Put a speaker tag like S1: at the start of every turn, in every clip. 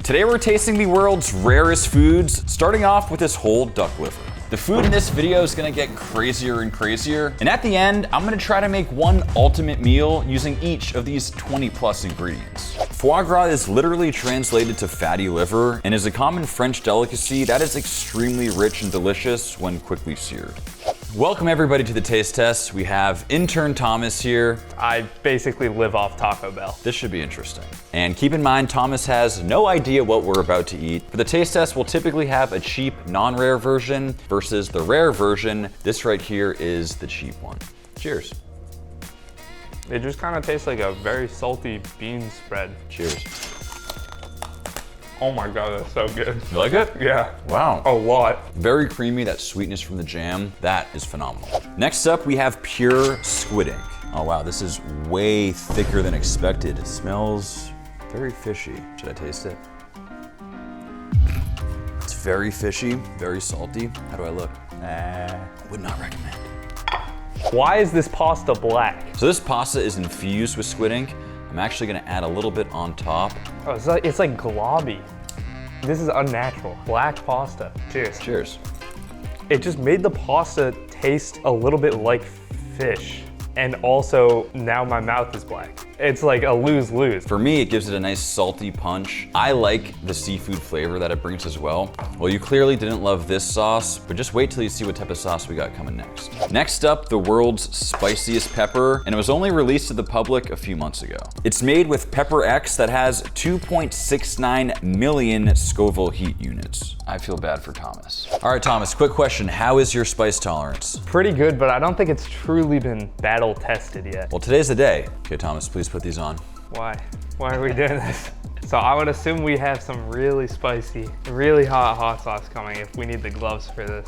S1: Today we're tasting the world's rarest foods, starting off with this whole duck liver. The food in this video is gonna get crazier and crazier, and at the end, I'm gonna try to make one ultimate meal using each of these 20+ ingredients. Foie gras is literally translated to fatty liver and is a common French delicacy that is extremely rich and delicious when quickly seared. Welcome everybody to the taste test. We have intern Thomas here.
S2: I basically live off Taco Bell.
S1: This should be interesting. And keep in mind, Thomas has no idea what we're about to eat. For the taste test, we'll typically have a cheap, non-rare version versus the rare version. This right here is the cheap one. Cheers.
S2: It just kind of tastes like a very salty bean spread.
S1: Cheers.
S2: Oh my God, that's so good.
S1: You like it?
S2: Yeah.
S1: Wow.
S2: A lot.
S1: Very creamy, that sweetness from the jam. That is phenomenal. Next up, we have pure Squid Ink. Oh wow, this is way thicker than expected. It smells very fishy. Should I taste it? It's very fishy, very salty. How do I look? Would not recommend.
S2: Why is this pasta black?
S1: So this pasta is infused with Squid Ink. I'm actually gonna add a little bit on top.
S2: Oh, it's like globby. This is unnatural. Black pasta. Cheers.
S1: Cheers.
S2: It just made the pasta taste a little bit like fish. And also, now my mouth is black. It's like a lose-lose.
S1: For me, it gives it a nice salty punch. I like the seafood flavor that it brings as well. Well, you clearly didn't love this sauce, but just wait till you see what type of sauce we got coming next. Next up, the world's spiciest pepper, and it was only released to the public a few months ago. It's made with Pepper X that has 2.69 million Scoville heat units. I feel bad for Thomas. All right, Thomas, quick question. How is your spice tolerance?
S2: Pretty good, but I don't think it's truly been battle tested yet.
S1: Well, today's the day. Okay, Thomas, please put these on.
S2: Why? Why are we doing this? So I would assume we have some really spicy, really hot sauce coming if we need the gloves for this.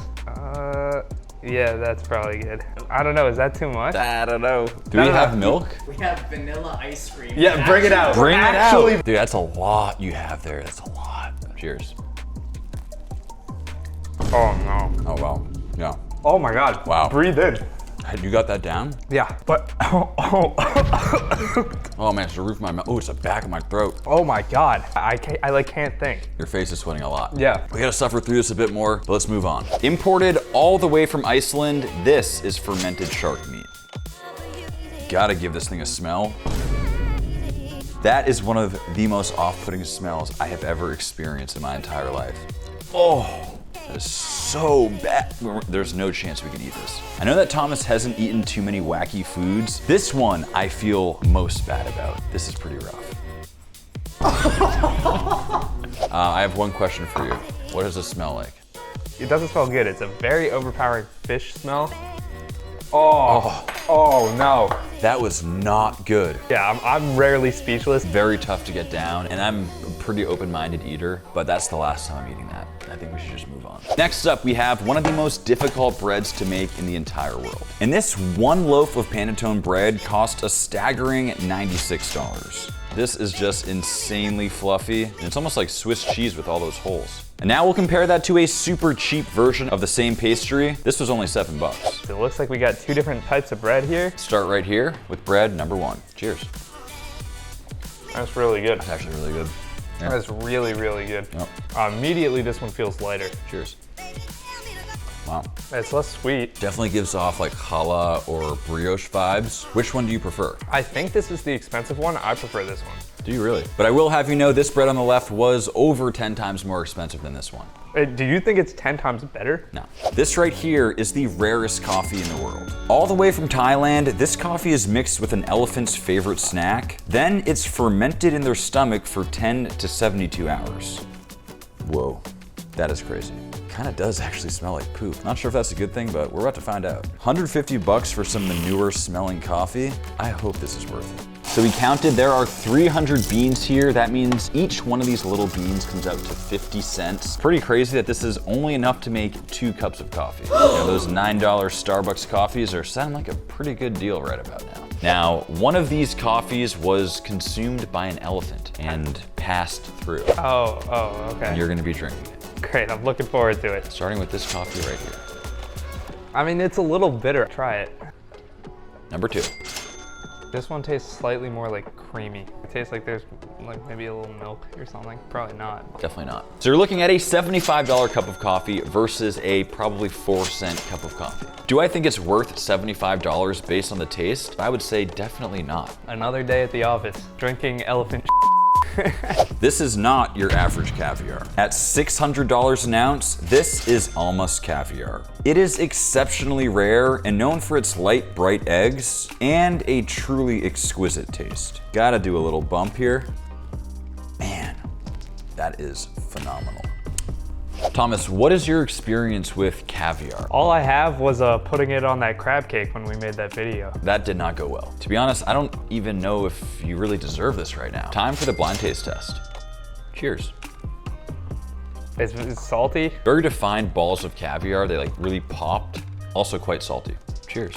S2: Yeah, that's probably good. I don't know, is that too much?
S1: I don't know. Do we have milk?
S3: We have vanilla ice cream.
S2: Yeah, bring it out.
S1: Bring it out. Dude, that's a lot you have there. That's a lot. Cheers.
S2: Oh no.
S1: Oh, wow. Yeah.
S2: Oh my God.
S1: Wow.
S2: Breathe in.
S1: You got that down?
S2: Yeah, but
S1: Oh man, it's the roof of my mouth. Oh, it's the back of my throat.
S2: oh my God. I can't think.
S1: Your face is sweating a lot.
S2: Yeah.
S1: We gotta suffer through this a bit more, but let's move on. Imported all the way from Iceland, this is fermented shark meat. Gotta give this thing a smell. That is one of the most off-putting smells I have ever experienced in my entire life. Oh. That is so bad. There's no chance we can eat this. I know that Thomas hasn't eaten too many wacky foods. This one I feel most bad about. This is pretty rough. I have one question for you. What does this smell like?
S2: It doesn't smell good. It's a very overpowering fish smell. Oh no.
S1: That was not good.
S2: Yeah, I'm rarely speechless.
S1: Very tough to get down, and I'm a pretty open-minded eater, but that's the last time I'm eating that. I think we should just move on. Next up, we have one of the most difficult breads to make in the entire world. And this one loaf of panettone bread cost a staggering $96. This is just insanely fluffy, and it's almost like Swiss cheese with all those holes. And now we'll compare that to a super cheap version of the same pastry. This was only $7.
S2: So it looks like we got two different types of bread here.
S1: Start right here with bread number 1. Cheers.
S2: That's really good.
S1: It's actually really good. Yeah.
S2: That's really, really good.
S1: Yep.
S2: Immediately, this one feels lighter.
S1: Cheers. Wow.
S2: It's less sweet.
S1: Definitely gives off like challah or brioche vibes. Which one do you prefer?
S2: I think this is the expensive one. I prefer this one.
S1: Do you really? But I will have you know this bread on the left was over 10 times more expensive than this one.
S2: Do you think it's 10 times better?
S1: No. This right here is the rarest coffee in the world. All the way from Thailand, this coffee is mixed with an elephant's favorite snack. Then it's fermented in their stomach for 10 to 72 hours. Whoa, that is crazy. Kinda does actually smell like poop. Not sure if that's a good thing, but we're about to find out. $150 for some manure smelling coffee. I hope this is worth it. So we counted, there are 300 beans here. That means each one of these little beans comes out to 50 cents. Pretty crazy that this is only enough to make 2 cups of coffee. You know, those $9 Starbucks coffees are sounding like a pretty good deal right about now. Now, one of these coffees was consumed by an elephant and passed through.
S2: Oh, okay.
S1: And you're gonna be drinking it.
S2: Great, I'm looking forward to it.
S1: Starting with this coffee right here.
S2: I mean, it's a little bitter. Try it.
S1: Number 2.
S2: This one tastes slightly more like creamy. It tastes like there's like maybe a little milk or something. Probably not.
S1: Definitely not. So you're looking at a $75 cup of coffee versus a probably 4-cent cup of coffee. Do I think it's worth $75 based on the taste? I would say definitely not.
S2: Another day at the office, drinking elephant.
S1: This is not your average caviar. At $600 an ounce, this is almost caviar. It is exceptionally rare and known for its light, bright eggs and a truly exquisite taste. Gotta do a little bump here. Man, that is phenomenal. Thomas, what is your experience with caviar?
S2: All I have was putting it on that crab cake when we made that video.
S1: That did not go well. To be honest, I don't even know if you really deserve this right now. Time for the blind taste test. Cheers.
S2: It's salty.
S1: Very defined balls of caviar. They like really popped. Also quite salty. Cheers.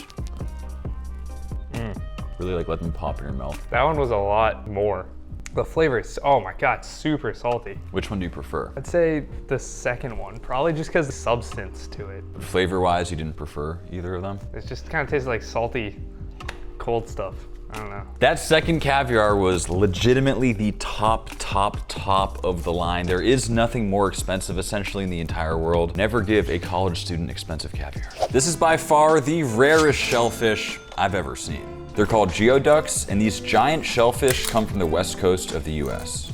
S1: Really like let them pop in your mouth.
S2: That one was a lot more. The flavor is, oh my God, super salty.
S1: Which one do you prefer?
S2: I'd say the second one, probably just because of the substance to it.
S1: Flavor-wise, you didn't prefer either of them?
S2: It just kind of tastes like salty, cold stuff. I don't know.
S1: That second caviar was legitimately the top of the line. There is nothing more expensive essentially in the entire world. Never give a college student expensive caviar. This is by far the rarest shellfish I've ever seen. They're called geoducks, and these giant shellfish come from the west coast of the US.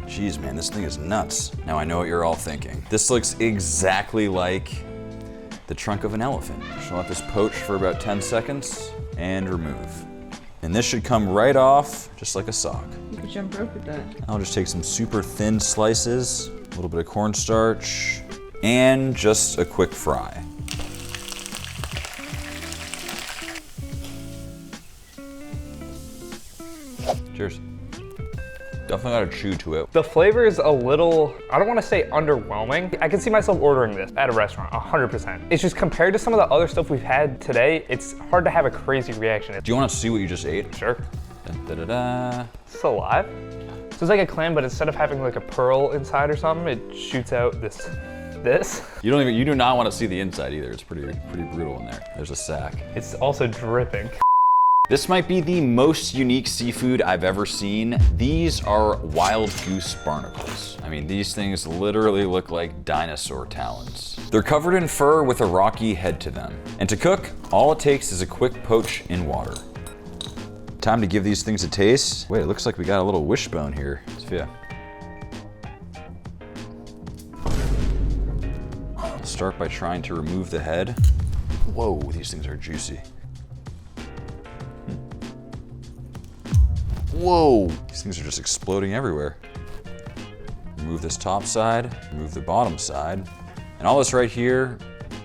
S1: Jeez, man, this thing is nuts. Now I know what you're all thinking. This looks exactly like the trunk of an elephant. Just let this poach for about 10 seconds and remove. And this should come right off, just like a sock.
S4: You could jump rope with that.
S1: I'll just take some super thin slices, a little bit of cornstarch, and just a quick fry. Cheers. Definitely got a chew to it.
S2: The flavor is a little, I don't want to say underwhelming. I can see myself ordering this at a restaurant, 100%. It's just compared to some of the other stuff we've had today, it's hard to have a crazy reaction.
S1: Do you want to see what you just ate?
S2: Sure.
S1: Da-da-da-da.
S2: It's alive. So it's like a clam, but instead of having like a pearl inside or something, it shoots out this.
S1: You do not want to see the inside either. It's pretty brutal in there. There's a sack.
S2: It's also dripping.
S1: This might be the most unique seafood I've ever seen. These are wild goose barnacles. I mean, these things literally look like dinosaur talons. They're covered in fur with a rocky head to them. And to cook, all it takes is a quick poach in water. Time to give these things a taste. Wait, it looks like we got a little wishbone here. Yeah. I'll start by trying to remove the head. Whoa, these things are juicy. Whoa, these things are just exploding everywhere. Remove this top side, remove the bottom side, and all this right here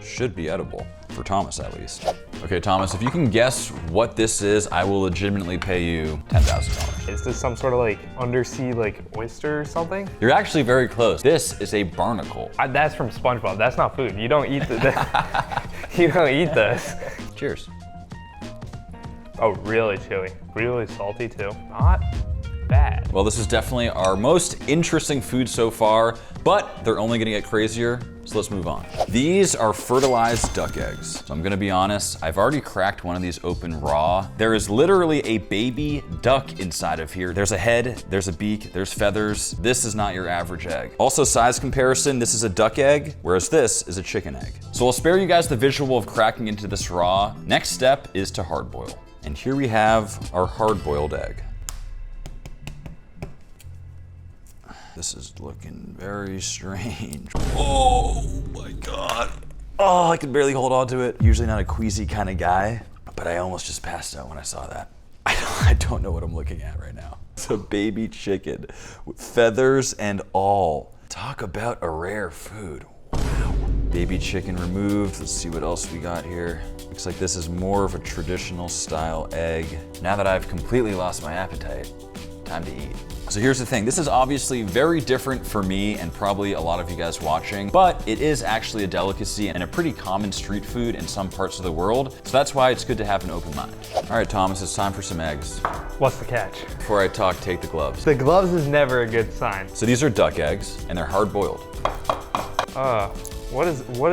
S1: should be edible, for Thomas at least. Okay, Thomas, if you can guess what this is, I will legitimately pay you $10,000.
S2: Is this some sort of like undersea like oyster or something?
S1: You're actually very close. This is a barnacle.
S2: That's from SpongeBob. That's not food. You don't eat you don't eat this.
S1: Cheers.
S2: Oh, really chewy. Really salty too. Not bad.
S1: Well, this is definitely our most interesting food so far, but they're only gonna get crazier, so let's move on. These are fertilized duck eggs. So I'm gonna be honest, I've already cracked one of these open raw. There is literally a baby duck inside of here. There's a head, there's a beak, there's feathers. This is not your average egg. Also, size comparison, this is a duck egg, whereas this is a chicken egg. So I'll spare you guys the visual of cracking into this raw. Next step is to hard boil. And here we have our hard-boiled egg. This is looking very strange. Oh my God. Oh, I can barely hold on to it. Usually not a queasy kind of guy, but I almost just passed out when I saw that. I don't know what I'm looking at right now. It's a baby chicken with feathers and all. Talk about a rare food. Wow. Baby chicken removed. Let's see what else we got here. Looks like this is more of a traditional style egg. Now that I've completely lost my appetite, time to eat. So here's the thing, this is obviously very different for me and probably a lot of you guys watching, but it is actually a delicacy and a pretty common street food in some parts of the world. So that's why it's good to have an open mind. All right, Thomas, it's time for some eggs.
S2: What's the catch?
S1: Before I talk, take the gloves.
S2: The gloves is never a good sign.
S1: So these are duck eggs and they're hard boiled.
S2: What is what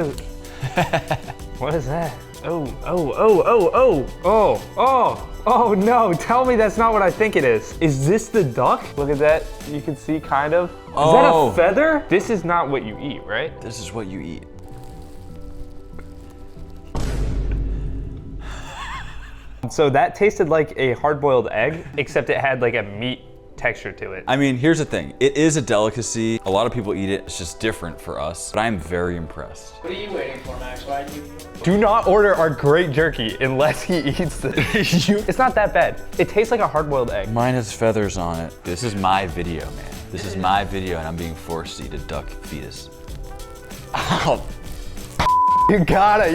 S2: is that? Oh no, tell me that's not what I think it is. Is this the duck? Look at that, you can see kind of. Is that a feather? This is not what you eat, right?
S1: This is what you eat.
S2: So that tasted like a hard-boiled egg, except it had like a meat texture to it.
S1: I mean, here's the thing. It is a delicacy. A lot of people eat it. It's just different for us, but I am very impressed.
S3: What are you waiting for, Max? Why do you?
S2: Do not order our great jerky unless he eats this. It's not that bad. It tastes like a hard-boiled egg.
S1: Mine has feathers on it. This is my video, man. This is my video, and I'm being forced to eat a duck fetus. Ow.
S2: You gotta.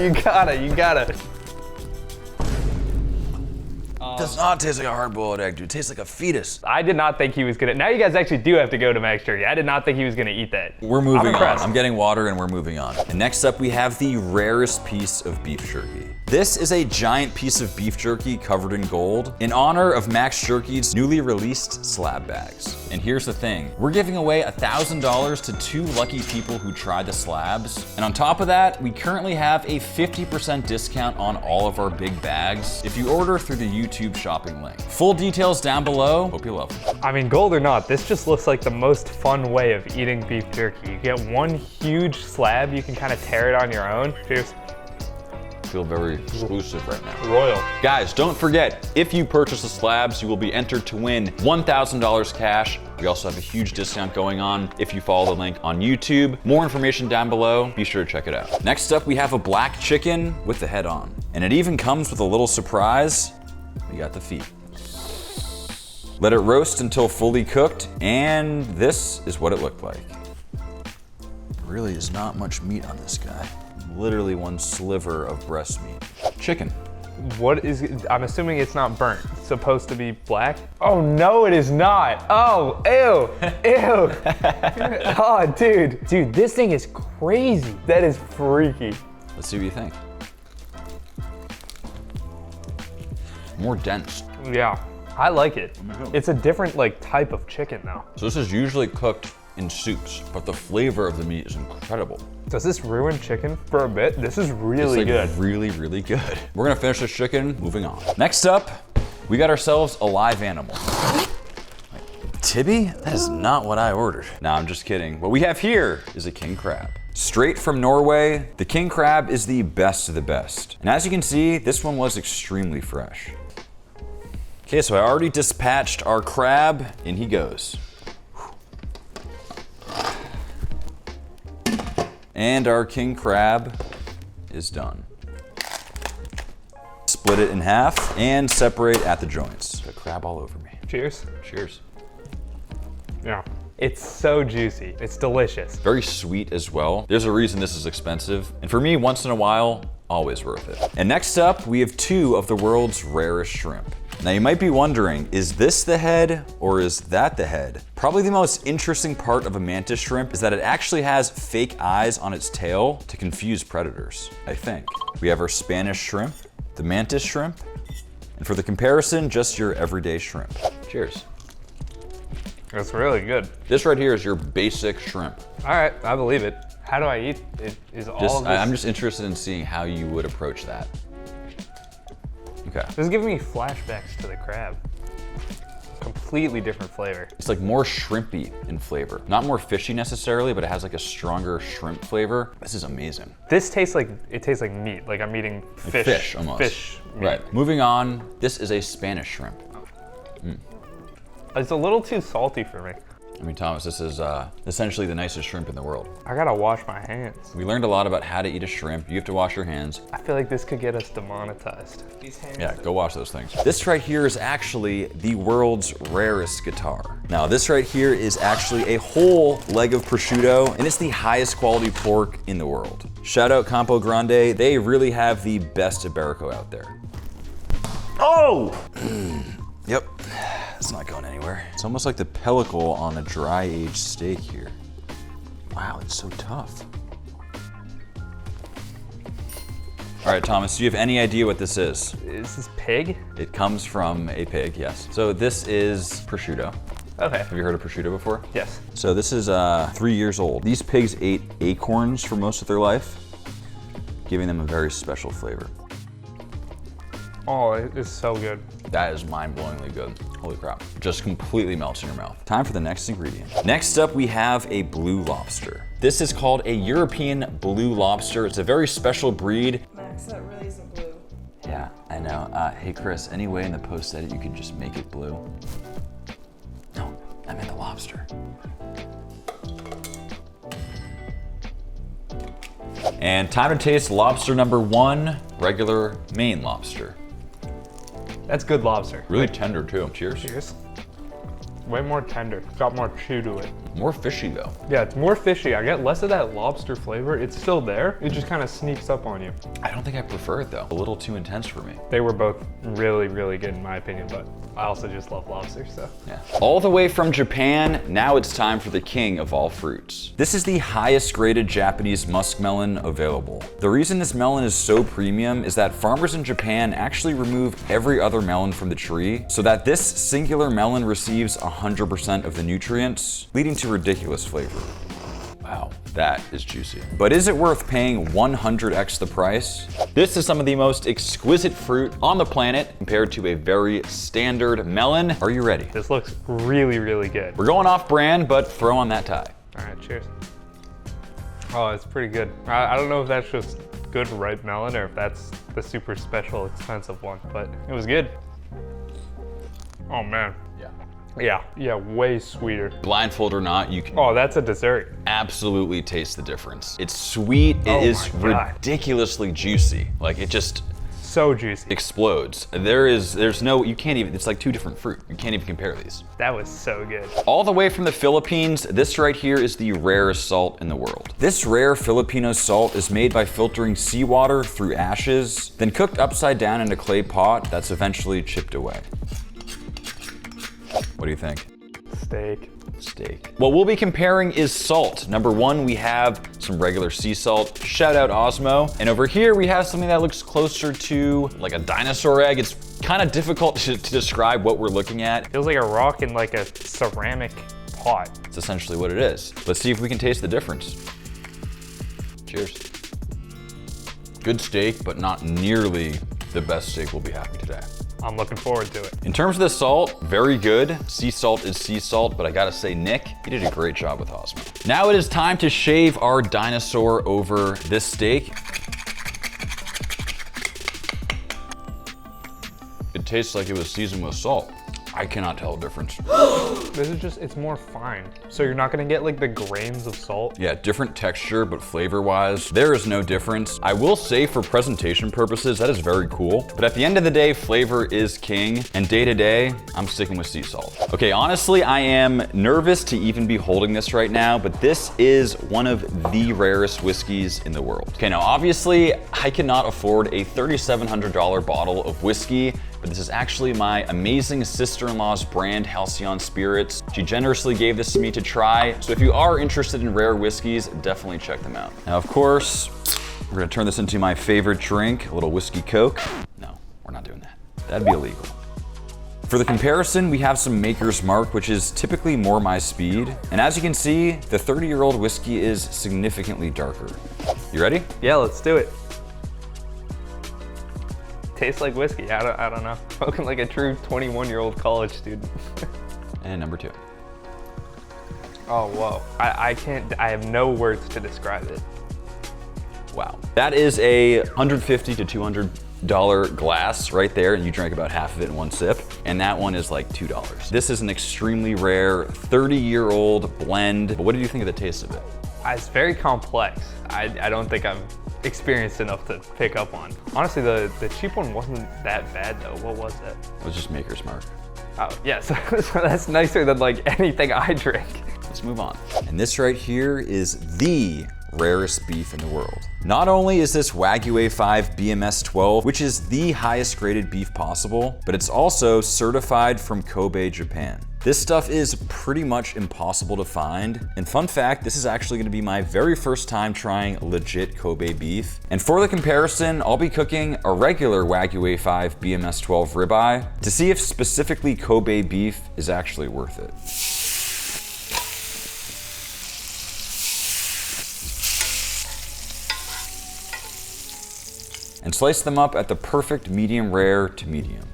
S1: It does not taste like a hard-boiled egg, dude. It tastes like a fetus.
S2: I did not think he was gonna. Now you guys actually do have to go to Max Jerky. I did not think he was gonna eat that.
S1: We're moving on.
S2: impressed.
S1: I'm getting water and we're moving on. And next up we have the rarest piece of beef jerky. This is a giant piece of beef jerky covered in gold in honor of Max Jerky's newly released slab bags. And here's the thing, we're giving away $1,000 to 2 lucky people who try the slabs. And on top of that, we currently have a 50% discount on all of our big bags if you order through the YouTube shopping link. Full details down below. Hope you love it.
S2: I mean, gold or not, this just looks like the most fun way of eating beef jerky. You get one huge slab, you can kind of tear it on your own. Cheers.
S1: Feel very exclusive right now.
S2: Royal.
S1: Guys, don't forget, if you purchase the slabs, you will be entered to win $1,000 cash. We also have a huge discount going on if you follow the link on YouTube. More information down below, be sure to check it out. Next up, we have a black chicken with the head on. And it even comes with a little surprise. We got the feet. Let it roast until fully cooked, and this is what it looked like. There really is not much meat on this guy. Literally one sliver of breast meat. Chicken.
S2: What is, I'm assuming it's not burnt. It's supposed to be black? Oh no, it is not. Oh, ew, ew. Oh, dude. Dude, this thing is crazy. That is freaky.
S1: Let's see what you think. More dense.
S2: Yeah, I like it. It's a different like type of chicken though.
S1: So this is usually cooked in soups, but the flavor of the meat is incredible.
S2: Does this ruin chicken for a bit? This is
S1: It's
S2: really
S1: like
S2: good.
S1: really, really good. We're gonna finish this chicken, moving on. Next up, we got ourselves a live animal. Tibby? That is not what I ordered. Nah, I'm just kidding. What we have here is a king crab. Straight from Norway, the king crab is the best of the best. And as you can see, this one was extremely fresh. Okay, so I already dispatched our crab, in he goes. And our king crab is done. Split it in half and separate at the joints. Got crab all over me.
S2: Cheers.
S1: Cheers.
S2: Yeah. It's so juicy. It's delicious.
S1: Very sweet as well. There's a reason this is expensive. And for me, once in a while, always worth it. And next up, we have 2 of the world's rarest shrimp. Now you might be wondering, is this the head or is that the head? Probably the most interesting part of a mantis shrimp is that it actually has fake eyes on its tail to confuse predators, I think. We have our Spanish shrimp, the mantis shrimp, and for the comparison, just your everyday shrimp. Cheers.
S2: It's really good.
S1: This right here is your basic shrimp.
S2: All right, I believe it. How do I eat it? Is all of this?
S1: I'm just interested in seeing how you would approach that. Okay.
S2: This is giving me flashbacks to the crab. Completely different flavor.
S1: It's like more shrimpy in flavor. Not more fishy necessarily, but it has like a stronger shrimp flavor. This is amazing.
S2: This tastes like, it tastes like meat. Like I'm eating fish.
S1: Like fish almost.
S2: Fish meat.
S1: Right. Moving on, this is a Spanish shrimp.
S2: It's a little too salty for me.
S1: I mean, Thomas, this is essentially the nicest shrimp in the world.
S2: I gotta wash my hands.
S1: We learned a lot about how to eat a shrimp. You have to wash your hands.
S2: I feel like this could get us demonetized.
S3: These hands.
S1: Yeah, go wash those things. This right here is actually the world's rarest guitar. Now, this right here is actually a whole leg of prosciutto, and it's the highest quality pork in the world. Shout out Campo Grande. They really have the best Iberico out there. Oh! Yep. It's not going anywhere. It's almost like the pellicle on a dry aged steak here. Wow, it's so tough. All right, Thomas, do you have any idea what this is?
S2: Is this pig?
S1: It comes from a pig, yes. So this is prosciutto.
S2: Okay.
S1: Have you heard of prosciutto before?
S2: Yes.
S1: So this is 3 years old. These pigs ate acorns for most of their life, giving them a very special flavor.
S2: Oh, it is so good.
S1: That is mind-blowingly good. Holy crap. Just completely melts in your mouth. Time for the next ingredient. Next up, we have a blue lobster. This is called a European blue lobster. It's a very special breed.
S4: Max, that really isn't blue.
S1: Yeah, I know. Hey Chris, any way in the post-edit you could just make it blue? No, I meant the lobster. And time to taste lobster number 1, regular Maine lobster.
S2: That's good lobster.
S1: Really tender too. Cheers.
S2: Cheers. Way more tender. It's got more chew to it.
S1: More fishy though.
S2: Yeah, it's more fishy. I get less of that lobster flavor. It's still there. It just kind of sneaks up on you.
S1: I don't think I prefer it though. A little too intense for me.
S2: They were both really, really good in my opinion, but I also just love lobster, so.
S1: Yeah. All the way from Japan, now it's time for the king of all fruits. This is the highest graded Japanese muskmelon available. The reason this melon is so premium is that farmers in Japan actually remove every other melon from the tree so that this singular melon receives 100% of the nutrients, leading to ridiculous flavor. Wow, that is juicy. But is it worth paying 100x the price? This is some of the most exquisite fruit on the planet compared to a very standard melon. Are you ready?
S2: This looks really, really good.
S1: We're going off brand, but throw on that tie.
S2: All right, cheers. Oh, it's pretty good. I don't know if that's just good ripe melon or if that's the super special expensive one, but it was good. Oh man. Yeah, way sweeter.
S1: Blindfold or not, you can
S2: Oh, that's a dessert.
S1: absolutely taste the difference. It's sweet, it
S2: Oh
S1: is
S2: my God.
S1: ridiculously juicy. Like it just
S2: So juicy.
S1: explodes. There's no, you can't even, it's like two different fruit. You can't even compare these.
S2: That was so good.
S1: All the way from the Philippines, this right here is the rarest salt in the world. This rare Filipino salt is made by filtering seawater through ashes, then cooked upside down in a clay pot that's eventually chipped away. What do you think? Steak. What we'll be comparing is salt. Number 1, we have some regular sea salt. Shout out Osmo. And over here, we have something that looks closer to like a dinosaur egg. It's kind of difficult to describe what we're looking at.
S2: Feels like a rock in like a ceramic pot.
S1: It's essentially what it is. Let's see if we can taste the difference. Cheers. Good steak, but not nearly the best steak we'll be having today.
S2: I'm looking forward to it.
S1: In terms of the salt, very good. Sea salt is sea salt, but I gotta say, Nick, you did a great job with Osmo. Now it is time to shave our dinosaur over this steak. It tastes like it was seasoned with salt. I cannot tell the difference.
S2: This is just, it's more fine. So you're not gonna get like the grains of salt.
S1: Yeah, different texture, but flavor-wise, there is no difference. I will say for presentation purposes, that is very cool. But at the end of the day, flavor is king. And day to day, I'm sticking with sea salt. Okay, honestly, I am nervous to even be holding this right now, but this is one of the rarest whiskeys in the world. Okay, now obviously, I cannot afford a $3,700 bottle of whiskey, but this is actually my amazing sister-in-law's brand, Halcyon Spirits. She generously gave this to me to try. So if you are interested in rare whiskeys, definitely check them out. Now, of course, we're gonna turn this into my favorite drink, a little whiskey Coke. No, we're not doing that. That'd be illegal. For the comparison, we have some Maker's Mark, which is typically more my speed. And as you can see, the 30-year-old whiskey is significantly darker. You ready?
S2: Yeah, let's do it. Tastes like whiskey. I don't know. Smoking like a true 21-year-old college student.
S1: And number 2.
S2: Oh, whoa. I have no words to describe it.
S1: Wow. That is a $150 to $200 glass right there, and you drank about half of it in one sip. And that one is like $2. This is an extremely rare 30-year-old blend. But what did you think of the taste of it?
S2: It's very complex. I don't think I'm experienced enough to pick up on. Honestly, the cheap one wasn't that bad though. What was it?
S1: It was just Maker's Mark.
S2: Oh, yeah, so that's nicer than like anything I drink.
S1: Let's move on. And this right here is the rarest beef in the world. Not only is this Wagyu A5 BMS 12, which is the highest graded beef possible, but it's also certified from Kobe, Japan. This stuff is pretty much impossible to find. And fun fact, this is actually gonna be my very first time trying legit Kobe beef. And for the comparison, I'll be cooking a regular Wagyu A5 BMS 12 ribeye to see if specifically Kobe beef is actually worth it. And and slice them up at the perfect medium rare to medium.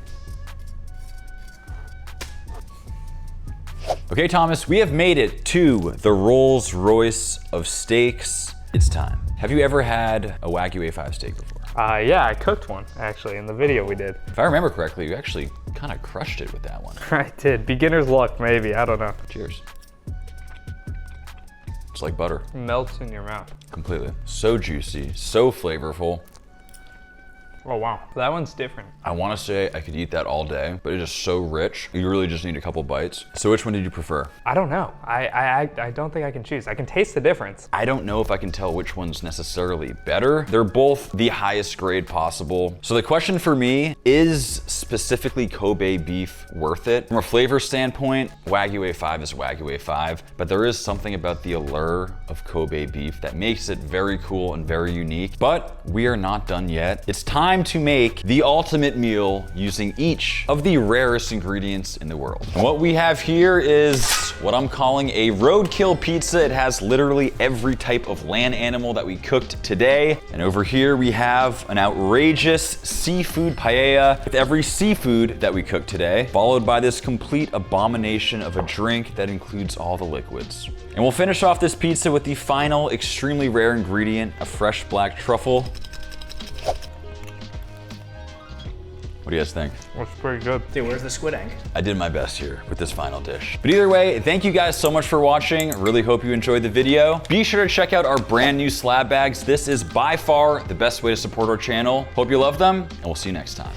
S1: Okay, Thomas, we have made it to the Rolls Royce of steaks. It's time. Have you ever had a Wagyu A5 steak before?
S2: Yeah, I cooked one actually in the video we did.
S1: If I remember correctly, you actually kind of crushed it with that one.
S2: I did. Beginner's luck, maybe. I don't know.
S1: Cheers. It's like butter.
S2: It melts in your mouth.
S1: Completely. So juicy, so flavorful.
S2: Oh, wow. That one's different.
S1: I want to say I could eat that all day, but it is so rich. You really just need a couple bites. So which one did you prefer?
S2: I don't know. I don't think I can choose. I can taste the difference.
S1: I don't know if I can tell which one's necessarily better. They're both the highest grade possible. So the question for me is specifically Kobe beef worth it? From a flavor standpoint, Wagyu A5 is Wagyu A5, but there is something about the allure of Kobe beef that makes it very cool and very unique. But we are not done yet. It's time to make the ultimate meal using each of the rarest ingredients in the world. And what we have here is what I'm calling a roadkill pizza. It has literally every type of land animal that we cooked today. And over here we have an outrageous seafood paella with every seafood that we cooked today, followed by this complete abomination of a drink that includes all the liquids. And we'll finish off this pizza with the final extremely rare ingredient, a fresh black truffle. What do you guys think?
S2: That's pretty good.
S3: Dude, where's the Squid Ink?
S1: I did my best here with this final dish. But either way, thank you guys so much for watching. Really hope you enjoyed the video. Be sure to check out our brand new slab bags. This is by far the best way to support our channel. Hope you love them, and we'll see you next time.